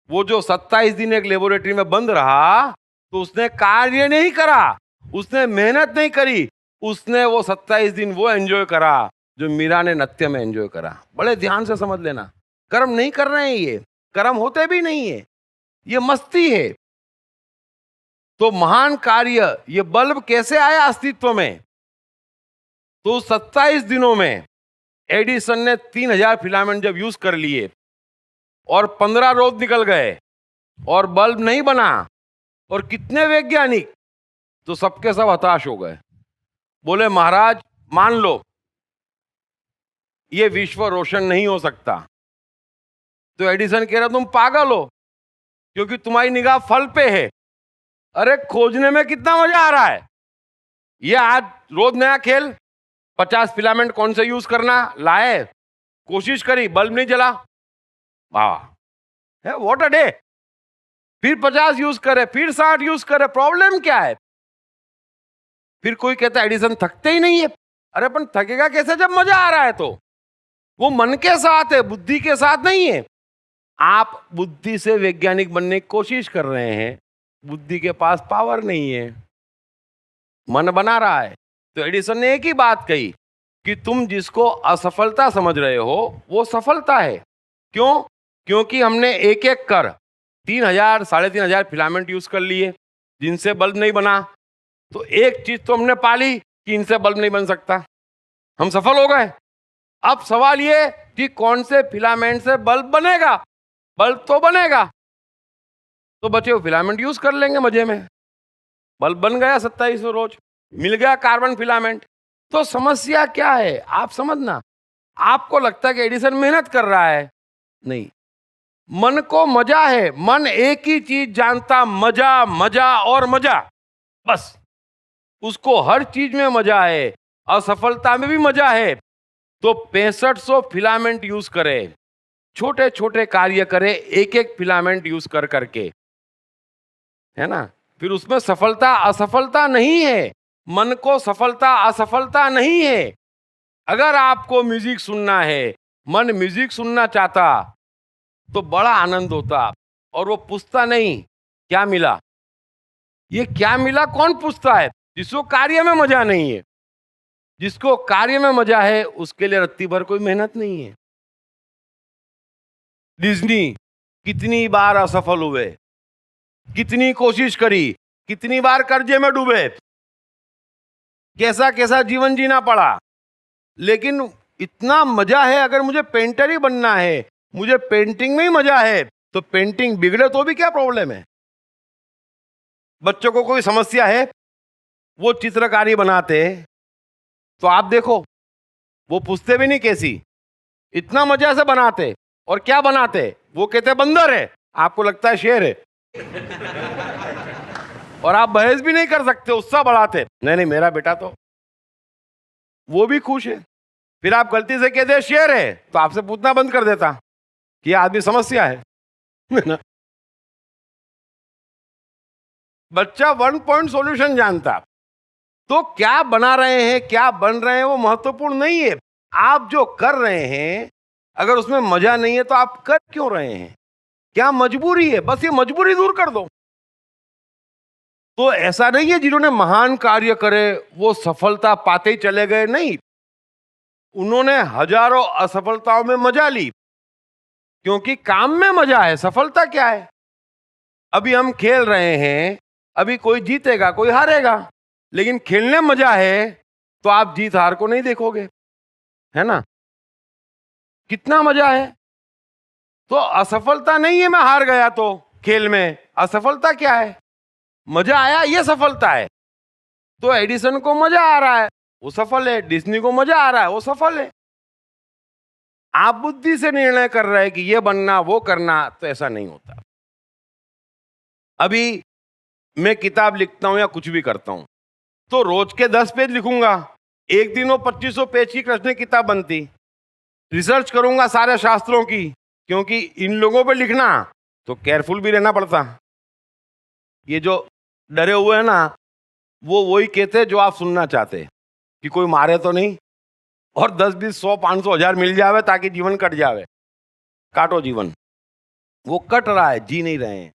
B: वो जो 27 दिन एक लेबोरेटरी में बंद रहा, तो उसने कार्य नहीं करा, उसने मेहनत नहीं करी, उसने वो 27 दिन वो एंजॉय करा जो मीरा ने नृत्य में एंजॉय करा। बड़े ध्यान से समझ लेना, कर्म नहीं कर रहे हैं, ये गर्म होते भी नहीं है, ये मस्ती है। तो महान कार्य, ये बल्ब कैसे आया अस्तित्व में? तो 27 दिनों में एडिसन ने 3000 फिलामेंट जब यूज कर लिए और 15 रोज निकल गए और बल्ब नहीं बना, और कितने वैज्ञानिक तो सबके सब हताश हो गए, बोले महाराज मान लो ये विश्व रोशन नहीं हो सकता। तो एडिसन कह रहा तुम पागल हो, क्योंकि तुम्हारी निगाह फल पे है। अरे खोजने में कितना मजा आ रहा है। ये आज रोज नया खेल, 50 फिलामेंट कौन से यूज करना, लाए, कोशिश करी, बल्ब नहीं जला, वाह व्हाट अ डे। फिर 50 यूज करे, फिर 60 यूज करे, प्रॉब्लम क्या है? फिर कोई कहता है एडिसन थकते ही नहीं है। अरे पण थकेगा कैसे जब मजा आ रहा है? तो वो मन के साथ है, बुद्धि के साथ नहीं है। आप बुद्धि से वैज्ञानिक बनने की कोशिश कर रहे हैं, बुद्धि के पास पावर नहीं है, मन बना रहा है। तो एडिसन ने एक ही बात कही कि तुम जिसको असफलता समझ रहे हो वो सफलता है। क्यों? क्योंकि हमने एक एक कर 3000 3500 फिलामेंट यूज कर लिए जिनसे बल्ब नहीं बना। तो एक चीज तो हमने पाली कि इनसे बल्ब नहीं बन सकता, हम सफल हो गए। अब सवाल ये कि कौन से फिलामेंट से बल्ब बनेगा? बल्ब तो बनेगा, तो बचे हुए फिलामेंट यूज कर लेंगे मजे में। बल्ब बन गया 2700 रोज, मिल गया कार्बन फिलामेंट। तो समस्या क्या है आप समझना। आपको लगता है कि एडिसन मेहनत कर रहा है, नहीं, मन को मजा है। मन एक ही चीज जानता, मजा मजा और मजा, बस। उसको हर चीज में मजा है, असफलता में भी मजा है। तो 6500 फिलामेंट यूज करे, छोटे छोटे कार्य करे, एक एक फिलामेंट यूज कर करके, है ना। फिर उसमें सफलता असफलता नहीं है, मन को सफलता असफलता नहीं है। अगर आपको म्यूजिक सुनना है, मन म्यूजिक सुनना चाहता तो बड़ा आनंद होता, और वो पूछता नहीं क्या मिला। ये क्या मिला कौन पूछता है? जिसको कार्य में मजा नहीं है। जिसको कार्य में मजा है उसके लिए रत्ती भर कोई मेहनत नहीं है। डिज्नी कितनी बार असफल हुए, कितनी कोशिश करी, कितनी बार कर्जे में डूबे, कैसा कैसा जीवन जीना पड़ा, लेकिन इतना मजा है। अगर मुझे पेंटर ही बनना है, मुझे पेंटिंग में ही मजा है, तो पेंटिंग बिगड़े तो भी क्या प्रॉब्लम है? बच्चों को कोई समस्या है, वो चित्रकारी बनाते, तो आप देखो वो पूछते भी नहीं कैसी, इतना मजा से बनाते। और क्या बनाते? वो कहते बंदर है, आपको लगता है शेर है। और आप बहस भी नहीं कर सकते, उत्साह बढ़ाते, नहीं नहीं मेरा बेटा तो, वो भी खुश है। फिर आप गलती से कहते शेर है, तो आपसे पूछना बंद कर देता कि आदमी समस्या है ना। बच्चा 1 पॉइंट सॉल्यूशन जानता। तो क्या बना रहे हैं, क्या बन रहे हैं, वो महत्वपूर्ण नहीं है। आप जो कर रहे हैं, अगर उसमें मजा नहीं है तो आप कर क्यों रहे हैं? क्या मजबूरी है? बस ये मजबूरी दूर कर दो। तो ऐसा नहीं है जिन्होंने महान कार्य करे वो सफलता पाते ही चले गए, नहीं। उन्होंने हजारों असफलताओं में मजा ली, क्योंकि काम में मजा है। सफलता क्या है? अभी हम खेल रहे हैं, अभी कोई जीतेगा कोई हारेगा, लेकिन खेलने में मजा है तो आप जीत हार को नहीं देखोगे, है ना। कितना मजा है। तो असफलता नहीं है मैं हार गया तो खेल में, असफलता क्या है? मजा आया, ये सफलता है। तो एडिसन को मजा आ रहा है, वो सफल है। डिज्नी को मजा आ रहा है, वो सफल है। आप बुद्धि से निर्णय कर रहे हैं कि ये बनना वो करना, तो ऐसा नहीं होता। अभी मैं किताब लिखता हूं या कुछ भी करता हूं, तो रोज के 10 पेज लिखूंगा, एक दिन वो 2500 पेज की कृष्ण किताब बनती। रिसर्च करूंगा सारे शास्त्रों की, क्योंकि इन लोगों पे लिखना तो केयरफुल भी रहना पड़ता। ये जो डरे हुए हैं ना, वो वही कहते जो आप सुनना चाहते, कि कोई मारे तो नहीं, और 10 20 100 500 1000 मिल जावे ताकि जीवन कट जावे। काटो जीवन, वो कट रहा है, जी नहीं रहे हैं।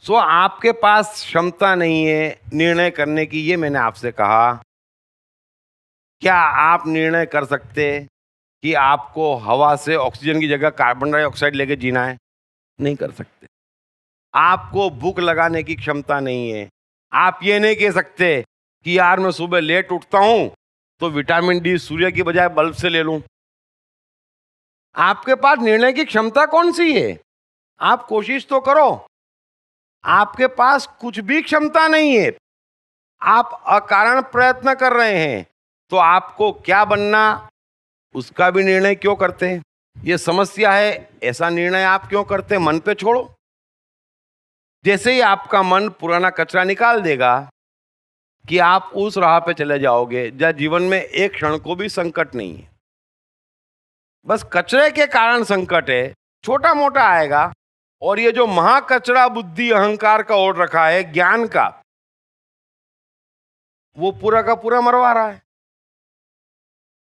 B: सो आपके पास क्षमता नहीं है निर्णय करने की, ये मैंने आपसे कहा। क्या आप निर्णय कर सकते कि आपको हवा से ऑक्सीजन की जगह कार्बन डाइऑक्साइड लेके जीना है? नहीं कर सकते। आपको भूख लगाने की क्षमता नहीं है। आप ये नहीं कह सकते कि यार मैं सुबह लेट उठता हूं तो विटामिन डी सूर्य की बजाय बल्ब से ले लूं। आपके पास निर्णय की क्षमता कौन सी है? आप कोशिश तो करो। आपके पास कुछ भी क्षमता नहीं है। आप अकारण प्रयत्न कर रहे हैं, तो आपको क्या बनना उसका भी निर्णय क्यों करते हैं? ये समस्या है। ऐसा निर्णय आप क्यों करते हैं? मन पे छोड़ो। जैसे ही आपका मन पुराना कचरा निकाल देगा कि आप उस राह पे चले जाओगे जहां जीवन में एक क्षण को भी संकट नहीं है। बस कचरे के कारण संकट है, छोटा मोटा आएगा। और ये जो महाकचरा बुद्धि अहंकार का ओढ़ रखा है ज्ञान का, वो पूरा का पूरा मरवा रहा है।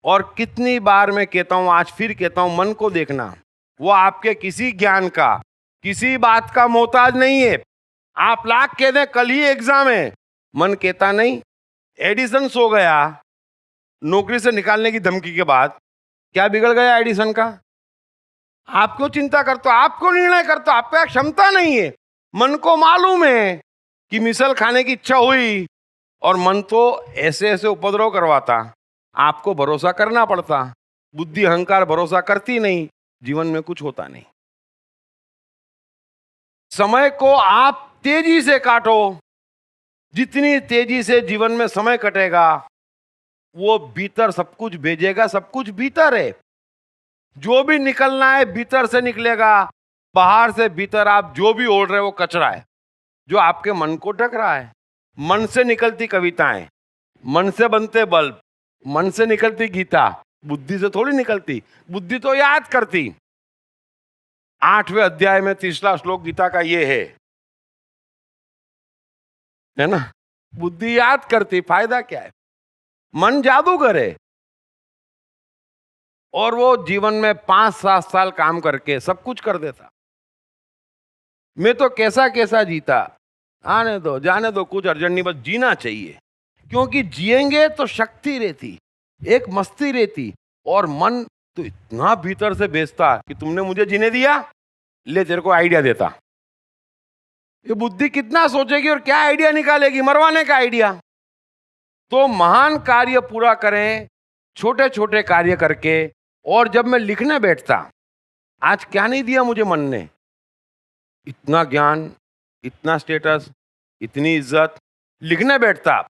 B: और कितनी बार मैं कहता हूं, आज फिर कहता हूं, मन को देखना। वो आपके किसी ज्ञान का, किसी बात का मोहताज नहीं है। आप लाख कह दें कल ही एग्जाम है, मन कहता नहीं। एडिसन सो गया नौकरी से निकालने की धमकी के बाद, क्या बिगड़ गया एडिसन का? आप क्यों चिंता करते हो? आप क्यों निर्णय करते हो? आप पे क्षमता नहीं है। मन को मालूम है कि मिसल खाने की इच्छा हुई और मन तो ऐसे ऐसे उपद्रव करवाता, आपको भरोसा करना पड़ता। बुद्धि अहंकार भरोसा करती नहीं, जीवन में कुछ होता नहीं। समय को आप तेजी से काटो। जितनी तेजी से जीवन में समय कटेगा, वो भीतर सब कुछ भेजेगा। सब कुछ भीतर है। जो भी निकलना है भीतर से निकलेगा। बाहर से भीतर आप जो भी ओढ़ रहे हो वो कचरा है जो आपके मन को ढक रहा है। मन से निकलती कविताएं, मन से बनते बल्ब, मन से निकलती गीता, बुद्धि से थोड़ी निकलती। बुद्धि तो याद करती। 8वें अध्याय में 3रा श्लोक गीता का ये है ना? बुद्धि याद करती, फायदा क्या है? मन जादूगर है। और वो जीवन में 5-7 साल काम करके सब कुछ कर देता। मैं तो कैसा कैसा जीता, आने दो, जाने दो, कुछ अर्जेंट नहीं, बस जीना चाहिए। क्योंकि जिएंगे तो शक्ति रहती, एक मस्ती रहती। और मन तो इतना भीतर से बेचता कि तुमने मुझे जीने दिया, ले तेरे को आइडिया देता। ये बुद्धि कितना सोचेगी और क्या आइडिया निकालेगी? मरवाने का आइडिया। तो महान कार्य पूरा करें छोटे छोटे कार्य करके। और जब मैं लिखने बैठता, आज क्या नहीं दिया मुझे मन ने? इतना ज्ञान, इतना स्टेटस, इतनी इज्जत। लिखने बैठता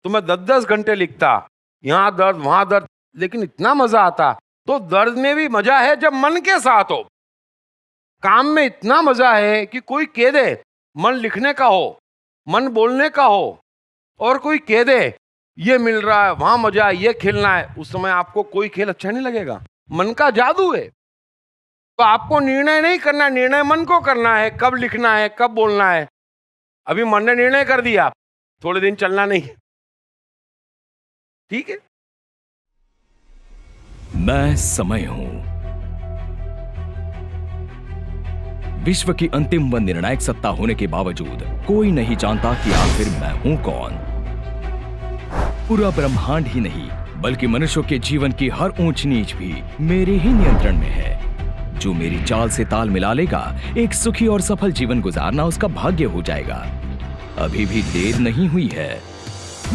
B: तो मैं 10-10 घंटे लिखता, यहां दर्द वहां दर्द, लेकिन इतना मजा आता। तो दर्द में भी मजा है जब मन के साथ हो। काम में इतना मजा है कि कोई कह दे मन लिखने का हो, मन बोलने का हो, और कोई कह दे ये मिल रहा है, वहां मजा है, ये खेलना है, उस समय आपको कोई खेल अच्छा नहीं लगेगा। मन का जादू है। तो आपको निर्णय नहीं करना, निर्णय मन को करना है, कब लिखना है, कब बोलना है। अभी मन ने निर्णय कर दिया, थोड़े दिन चलना नहीं, ठीक है?
C: मैं समय हूं। विश्व की अंतिम व निर्णायक सत्ता होने के बावजूद कोई नहीं जानता कि आखिर मैं हूं कौन। पूरा ब्रह्मांड ही नहीं, बल्कि मनुष्यों के जीवन की हर ऊंच नीच भी मेरे ही नियंत्रण में है। जो मेरी चाल से ताल मिला लेगा, एक सुखी और सफल जीवन गुजारना उसका भाग्य हो जाएगा। अभी भी देर नहीं हुई है।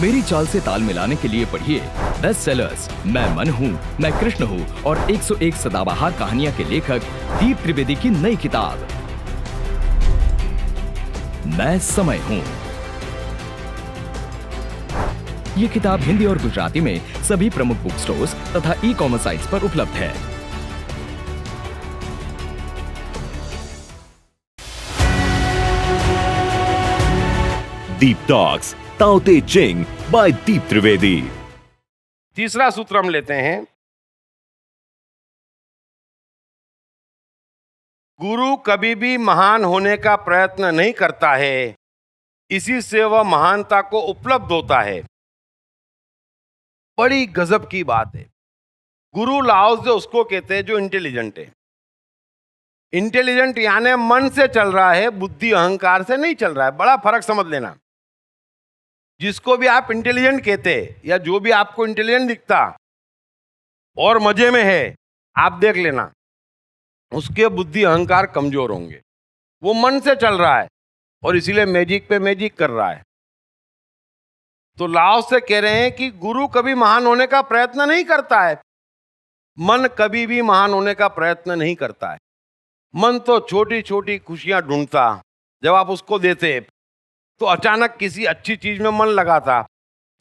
C: मेरी चाल से ताल मिलाने के लिए पढ़िए बेस्ट सेलर्स मैं मन हूं, मैं कृष्ण हूं और 101 सदाबहार कहानियां के लेखक दीप त्रिवेदी की नई किताब मैं समय हूं। ये किताब हिंदी और गुजराती में सभी प्रमुख बुक स्टोर्स तथा ई-कॉमर्स साइट्स पर उपलब्ध है।
A: दीप टॉक्स ताओ ते चिंग बाय दीप त्रिवेदी।
B: तीसरा सूत्र हम लेते हैं। गुरु कभी भी महान होने का प्रयत्न नहीं करता है, इसी से वह महानता को उपलब्ध होता है। बड़ी गजब की बात है। गुरु लाओसे उसको कहते हैं जो इंटेलिजेंट है। इंटेलिजेंट यानी मन से चल रहा है, बुद्धि अहंकार से नहीं चल रहा है। बड़ा फर्क समझ लेना। जिसको भी आप इंटेलिजेंट कहते या जो भी आपको इंटेलिजेंट दिखता और मजे में है, आप देख लेना उसके बुद्धि अहंकार कमजोर होंगे। वो मन से चल रहा है और इसीलिए मैजिक पे मैजिक कर रहा है। तो लाओ से कह रहे हैं कि गुरु कभी महान होने का प्रयत्न नहीं करता है, मन कभी भी महान होने का प्रयत्न नहीं करता है। मन तो छोटी छोटी खुशियां ढूंढता, जब आप उसको देते तो अचानक किसी अच्छी चीज में मन लगाता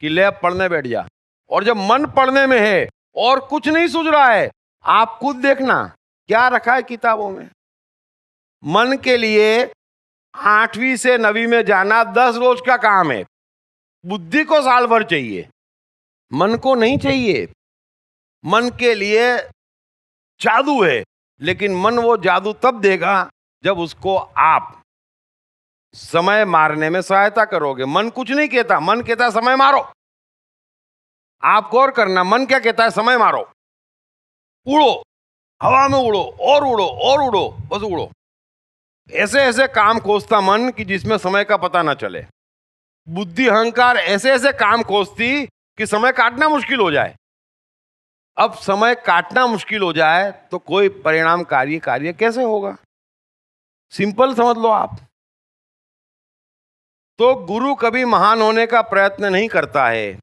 B: कि ले अब पढ़ने बैठ जा, और जब मन पढ़ने में है और कुछ नहीं सूझ रहा है, आप खुद देखना क्या रखा है किताबों में। मन के लिए 8वीं से 9वीं में जाना 10 रोज का काम है, बुद्धि को साल भर चाहिए, मन को नहीं चाहिए। मन के लिए जादू है, लेकिन मन वो जादू तब देगा जब उसको आप समय मारने में सहायता करोगे। मन कुछ नहीं कहता, मन कहता है समय मारो। आप गौर करना, मन क्या कहता है? समय मारो, उड़ो, हवा में उड़ो और उड़ो और उड़ो, बस उड़ो। ऐसे ऐसे काम खोजता मन कि जिसमें समय का पता ना चले। बुद्धि अहंकार ऐसे ऐसे काम खोजती कि समय काटना मुश्किल हो जाए। अब समय काटना मुश्किल हो जाए तो कोई परिणामकारी कार्य कैसे होगा? सिंपल समझ लो आप। तो गुरु कभी महान होने का प्रयत्न नहीं करता है,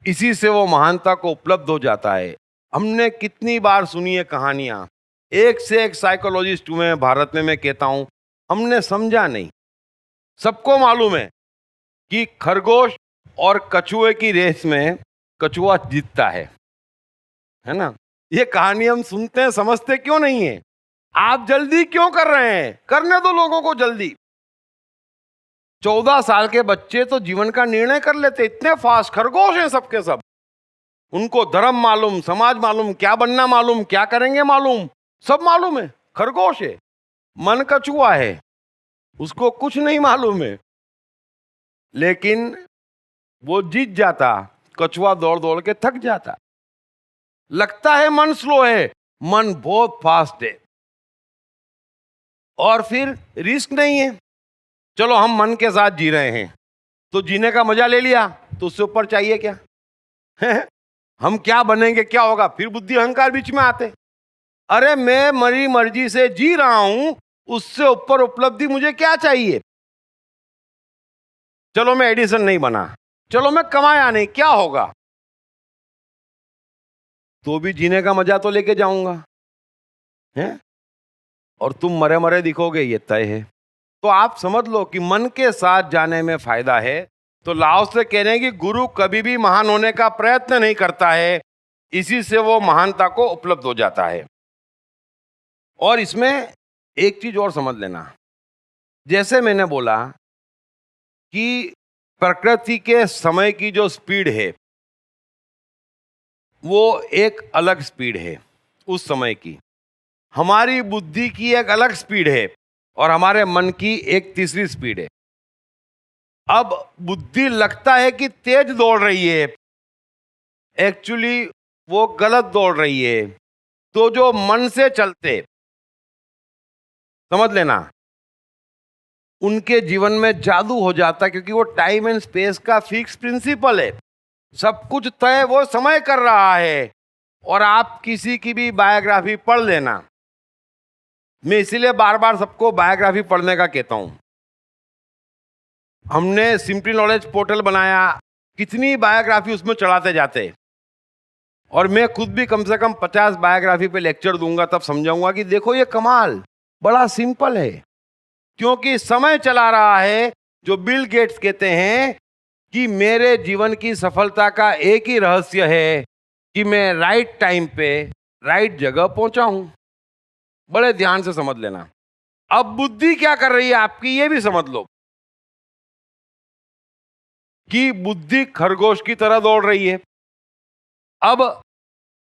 B: इसी से वो महानता को उपलब्ध हो जाता है। हमने कितनी बार सुनी है कहानियां, एक से एक साइकोलॉजिस्ट हुए हैं भारत में, मैं कहता हूं हमने समझा नहीं। सबको मालूम है कि खरगोश और कछुए की रेस में कछुआ जीतता है ना? ये कहानी हम सुनते हैं, समझते क्यों नहीं है? आप जल्दी क्यों कर रहे हैं? करने दो लोगों को जल्दी। 14 साल के बच्चे तो जीवन का निर्णय कर लेते, इतने फास्ट खरगोश हैं सबके सब। उनको धर्म मालूम, समाज मालूम, क्या बनना मालूम, क्या करेंगे मालूम, सब मालूम है। खरगोश है, मन कछुआ है, उसको कुछ नहीं मालूम है, लेकिन वो जीत जाता। कछुआ दौड़ दौड़ के थक जाता। लगता है मन स्लो है, मन बहुत फास्ट है। और फिर रिस्क नहीं है। चलो हम मन के साथ जी रहे हैं, तो जीने का मजा ले लिया, तो उससे ऊपर चाहिए क्या? हम क्या बनेंगे, क्या होगा? फिर बुद्धि अहंकार बीच में आते। अरे मैं मेरी मर्जी से जी रहा हूं, उससे ऊपर उपलब्धि मुझे क्या चाहिए? चलो मैं एडिसन नहीं बना, चलो मैं कमाया नहीं, क्या होगा? तो भी जीने का मजा तो लेके जाऊंगा, हैं? और तुम मरे मरे दिखोगे, ये तय है। तो आप समझ लो कि मन के साथ जाने में फायदा है। तो लाओ से कह रहे हैं कि गुरु कभी भी महान होने का प्रयत्न नहीं करता है, इसी से वो महानता को उपलब्ध हो जाता है। और इसमें एक चीज और समझ लेना, जैसे मैंने बोला कि प्रकृति के समय की जो स्पीड है वो एक अलग स्पीड है उस समय की, हमारी बुद्धि की एक अलग स्पीड है और हमारे मन की एक तीसरी स्पीड है। अब बुद्धि लगता है कि तेज दौड़ रही है, एक्चुअली वो गलत दौड़ रही है। तो जो मन से चलते, समझ लेना, उनके जीवन में जादू हो जाता, क्योंकि वो टाइम एंड स्पेस का फिक्स प्रिंसिपल है। सब कुछ तय वो समय कर रहा है। और आप किसी की भी बायोग्राफी पढ़ लेना, मैं इसीलिए बार बार सबको बायोग्राफी पढ़ने का कहता हूं। हमने सिंपली नॉलेज पोर्टल बनाया, कितनी बायोग्राफी उसमें चढ़ाते जाते, और मैं खुद भी कम से कम 50 बायोग्राफी पे लेक्चर दूंगा, तब समझाऊंगा कि देखो ये कमाल बड़ा सिंपल है। क्योंकि समय चला रहा है। जो बिल गेट्स कहते हैं कि मेरे जीवन की सफलता का एक ही रहस्य है कि मैं राइट टाइम पे राइट जगह पहुंचा हूं। बड़े ध्यान से समझ लेना। अब बुद्धि क्या कर रही है आपकी, ये भी समझ लो कि बुद्धि खरगोश की तरह दौड़ रही है। अब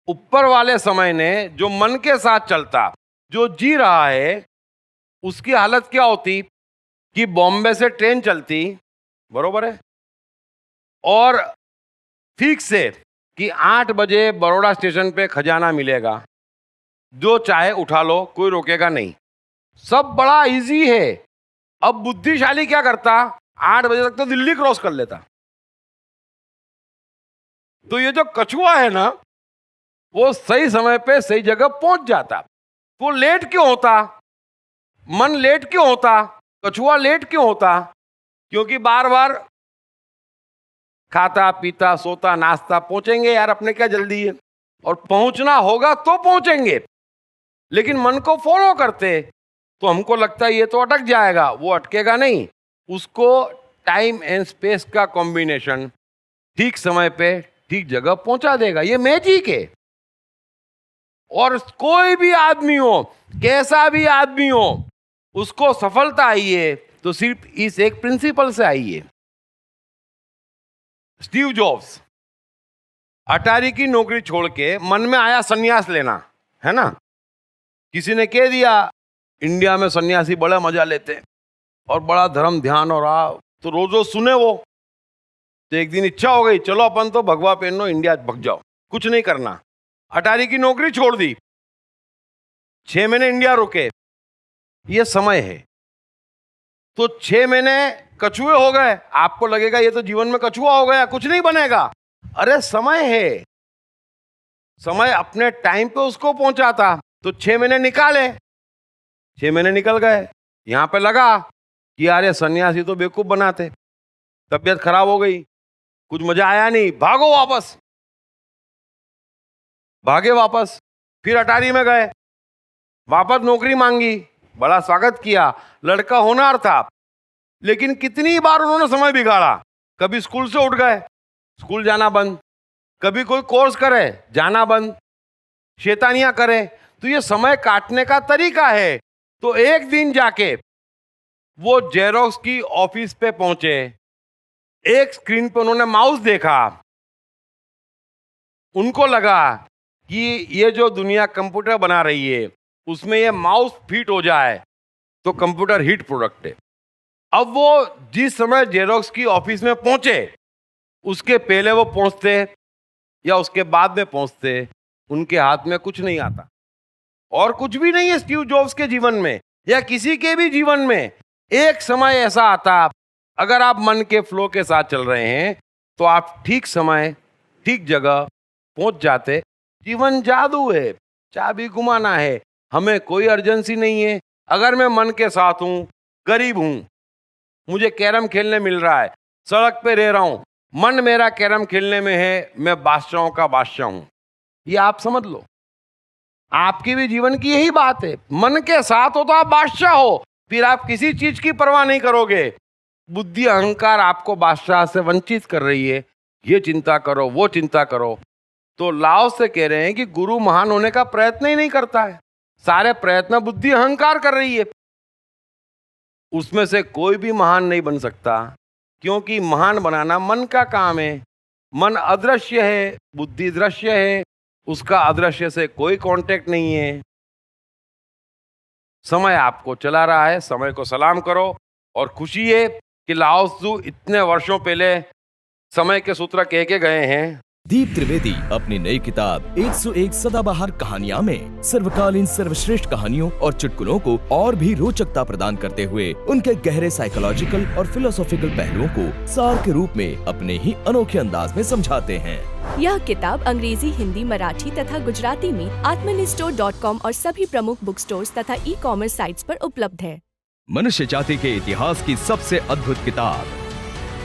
B: ऊपर वाले समय ने जो मन के साथ चलता, जो जी रहा है, उसकी हालत क्या होती कि बॉम्बे से ट्रेन चलती, बरोबर है, और ठीक से कि 8 बजे बड़ौदा स्टेशन पे खजाना मिलेगा, जो चाहे उठा लो, कोई रोकेगा नहीं, सब बड़ा इजी है। अब बुद्धिशाली क्या करता, 8 बजे तक तो दिल्ली क्रॉस कर लेता। तो ये जो कछुआ है ना, वो सही समय पे सही जगह पहुंच जाता। वो लेट क्यों होता? मन लेट क्यों होता, कछुआ लेट क्यों होता? क्योंकि बार बार खाता पीता सोता नाचता, पहुंचेंगे यार, अपने क्या जल्दी है, और पहुंचना होगा तो पहुंचेंगे। लेकिन मन को फॉलो करते तो हमको लगता है ये तो अटक जाएगा, वो अटकेगा नहीं। उसको टाइम एंड स्पेस का कॉम्बिनेशन ठीक समय पे ठीक जगह पहुंचा देगा। ये मैजिक है। और कोई भी आदमी हो, कैसा भी आदमी हो, उसको सफलता आई है तो सिर्फ इस एक प्रिंसिपल से आई है। स्टीव जॉब्स अटारी की नौकरी छोड़ के मन में आया सन्यास लेना, है ना। किसी ने कह दिया इंडिया में सन्यासी बड़ा मजा लेते और बड़ा धर्म ध्यान और तो रोज रोज सुने वो। तो एक दिन इच्छा हो गई, चलो अपन तो भगवा पहनो, इंडिया भग जाओ, कुछ नहीं करना। अटारी की नौकरी छोड़ दी, 6 महीने इंडिया रुके। ये समय है। तो 6 महीने कछुए हो गए। आपको लगेगा ये तो जीवन में कछुआ हो गया, कुछ नहीं बनेगा। अरे समय है, समय अपने टाइम पे उसको पहुंचाता। तो 6 महीने निकाले, 6 महीने निकल गए। यहां पे लगा कि यार ये सन्यासी तो बेवकूफ बनाते, तबीयत खराब हो गई, कुछ मजा आया नहीं, भागो वापस। भागे वापस, फिर अटारी में गए, वापस नौकरी मांगी, बड़ा स्वागत किया, लड़का होनहार था। लेकिन कितनी बार उन्होंने समय बिगाड़ा। कभी स्कूल से उठ गए, स्कूल जाना बंद, कभी कोई कोर्स करे, जाना बंद, शैतानियां करे। तो ये समय काटने का तरीका है। तो एक दिन जाके वो जेरोक्स की ऑफिस पे पहुंचे। एक स्क्रीन पे उन्होंने माउस देखा। उनको लगा कि ये जो दुनिया कंप्यूटर बना रही है उसमें ये माउस फिट हो जाए तो कंप्यूटर हिट प्रोडक्ट है। अब वो जिस समय जेरोक्स की ऑफिस में पहुंचे, उसके पहले वो पहुंचते या उसके बाद में पहुंचते, उनके हाथ में कुछ नहीं आता। और कुछ भी नहीं है स्टीव जॉब्स के जीवन में या किसी के भी जीवन में। एक समय ऐसा आता, अगर आप मन के फ्लो के साथ चल रहे हैं तो आप ठीक समय ठीक जगह पहुंच जाते। जीवन जादू है, चाबी घुमाना है, हमें कोई अर्जेंसी नहीं है। अगर मैं मन के साथ हूं, गरीब हूं, मुझे कैरम खेलने मिल रहा है, सड़क पे रह रहा हूं, मन मेरा कैरम खेलने में है, मैं बादशाहों का बादशाह हूं। ये आप समझ लो। आपकी भी जीवन की यही बात है। मन के साथ हो तो आप बादशाह हो, फिर आप किसी चीज की परवाह नहीं करोगे। बुद्धि अहंकार आपको बादशाह से वंचित कर रही है, ये चिंता करो, वो चिंता करो। तो लाओ से कह रहे हैं कि गुरु महान होने का प्रयत्न ही नहीं करता है, सारे प्रयत्न बुद्धि अहंकार कर रही है। उसमें से कोई भी महान नहीं बन सकता, क्योंकि महान बनाना मन का काम है। मन अदृश्य है, बुद्धि दृश्य है, उसका अदृश्य से कोई कांटेक्ट नहीं है। समय आपको चला रहा है, समय को सलाम करो। और खुशी है कि लाओ त्सु इतने वर्षों पहले समय के सूत्र कह के गए हैं।
C: दीप त्रिवेदी अपनी नई किताब 101 सदाबहार कहानियां में सर्वकालीन सर्वश्रेष्ठ कहानियों और चुटकुलों को और भी रोचकता प्रदान करते हुए उनके गहरे साइकोलॉजिकल और फिलोसॉफिकल पहलुओं को सार के रूप में अपने ही अनोखे अंदाज में समझाते हैं।
D: यह किताब अंग्रेजी, हिंदी, मराठी तथा गुजराती में atmanistore.com और सभी प्रमुख बुक स्टोर्स तथा ई-कॉमर्स साइट्स पर उपलब्ध है।
C: मनुष्य जाति के इतिहास की सबसे अद्भुत किताब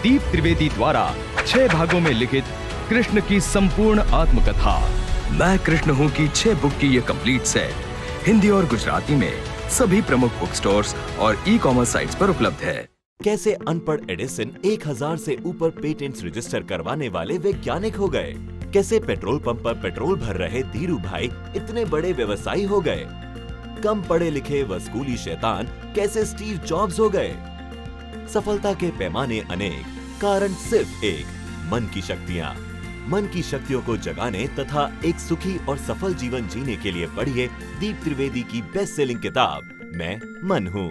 C: दीप त्रिवेदी द्वारा 6 भागों में लिखित कृष्ण की संपूर्ण आत्मकथा मैं कृष्ण हूँ की 6 बुक की ये कंप्लीट सेट हिंदी और गुजराती में सभी प्रमुख बुक स्टोर्स और ई-कॉमर्स साइट्स पर उपलब्ध है।
A: कैसे अनपढ़ एडिसन 1000 से ऊपर पेटेंट्स रजिस्टर करवाने वाले वैज्ञानिक हो गए। कैसे पेट्रोल पंप पर पेट्रोल भर रहे धीरू भाई इतने बड़े व्यवसायी हो गए। कम पढ़े लिखे व स्कूली शैतान कैसे स्टीव जॉब्स हो गए। सफलता के पैमाने अनेक, कारण सिर्फ एक, मन की शक्तियाँ। मन की शक्तियों को जगाने तथा एक सुखी और सफल जीवन जीने के लिए पढ़िए दीप त्रिवेदी की बेस्ट सेलिंग किताब मैं मन हूँ।